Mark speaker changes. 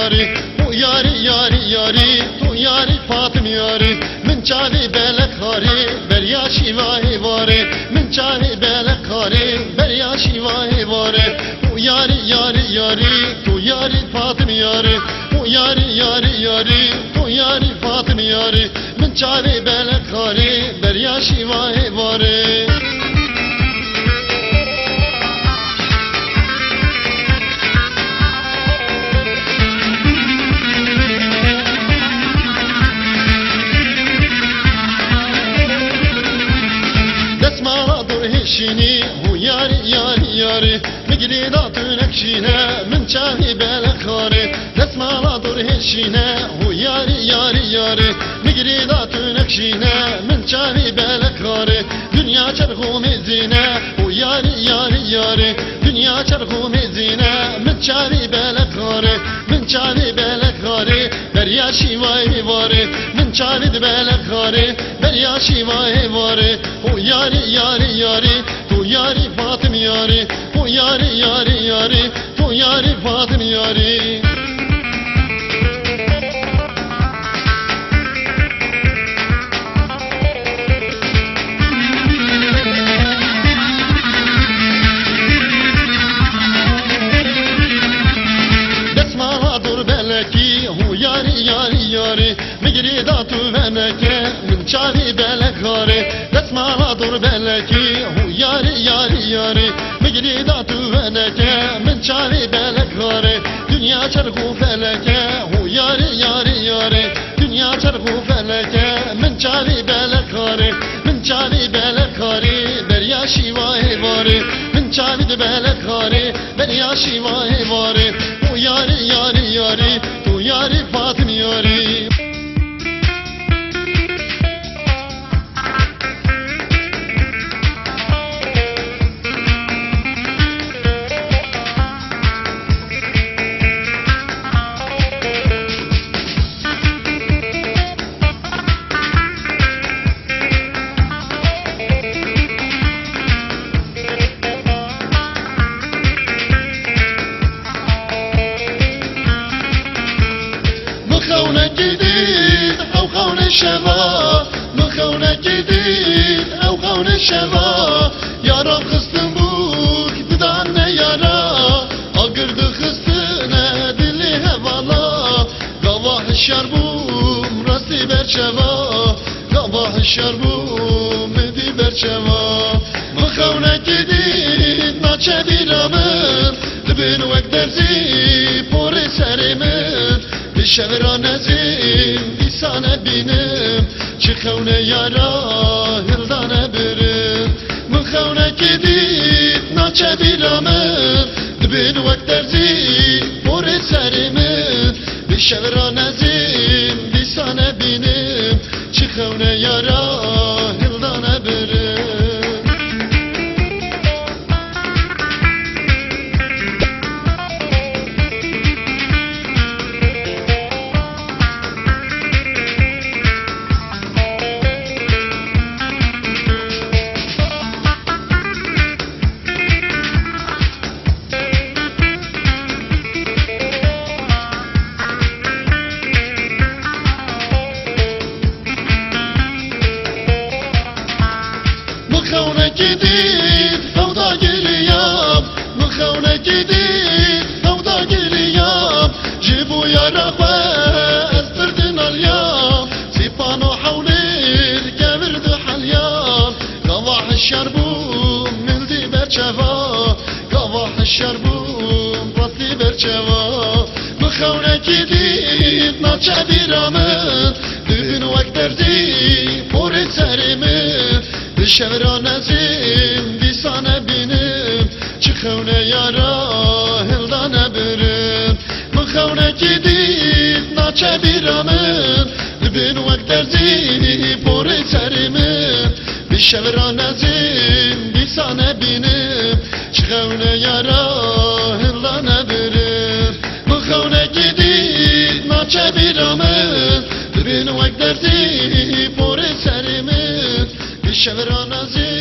Speaker 1: yari o yari yari yari تو یاری فاطم یاری من چاوی بلکاری بریا شیوای واره من چاوی بلکاری بریا شیوای واره تو یاری یاری یاری تو یاری فاطم یاری تو یاری یاری یاری تو یاری فاطم یاری من چاوی بلکاری بریا شیوای واره شيني هو ياري ياري ياري مقلي ضاتونك شينا من شاهي بلخاري نسمع لا دور هشينا هو ياري ياري ياري مقلي ضاتونك شينا من شاهي بلخاري دنيا شرخو مزينة هو ياري ياري ياري دنيا شرخو مزينة من شاهي بلخاري من شاهي بلخاري بريا شيواي واري من شاهي بلخاري بريا شيواي واري هو ياري ياري ياري تو یاری فاطم یاری تو یاری یاری یاری تو یاری فاطم یاری دسمالا دور بلکی هو یاری یاری یاری میگری داتو بنکه من چاوی بلکاری دسمالا دور بلکی yari yari yari migri da tu veleke min çari belekare dünya çarku feleke hu yari yari yari dünya çarku feleke min çari belekare min çari belekare berya şivay vari min çari de belekare berya şivay vari hu yari yari yari tu yari fatim yari جديد أو خون الشباب مخونة جديد أو خون الشباب يا رب خصن بوك بدعنا يا رب أقرد خصنا دلي هوالا قواح الشربوم راسي برشبا قواح الشربوم مدي برشبا مخونة جديد ناتشا بيرامن دبن وقت درزي بوري سريمن شهر نزیم بیسانه بینم چه خونه یارا هلدانه برم من خونه که دید ناچه بیرامن دبین وقت درزی بور سرمن به شهر نزیم بیسانه بینم چه خونه یارا هلدانه برم مخونه جديد فوضى جريام مخونه جديد فوضى جريام جيبوا يا رخوة اسبردنا اليوم سيبانو حولي الكبرد حليام قواح الشربوم ملدي برشفا قواح الشربوم راسي برشفا مخونه جديد ناتشا بيرامن دبن وقت دردي فورد سرمن شهر نزیم بیسانه بینم چه خونه یارا هلدانه برم مخونه که دید ناچه بیرامن دبین وقت درزی بوری سرمن به شهر نزیم بیسانه بینم چه خونه یارا هلدانه برم مخونه که دید ناچه بیرامن دبین وقت درزی بوری سرمن شهر نزیم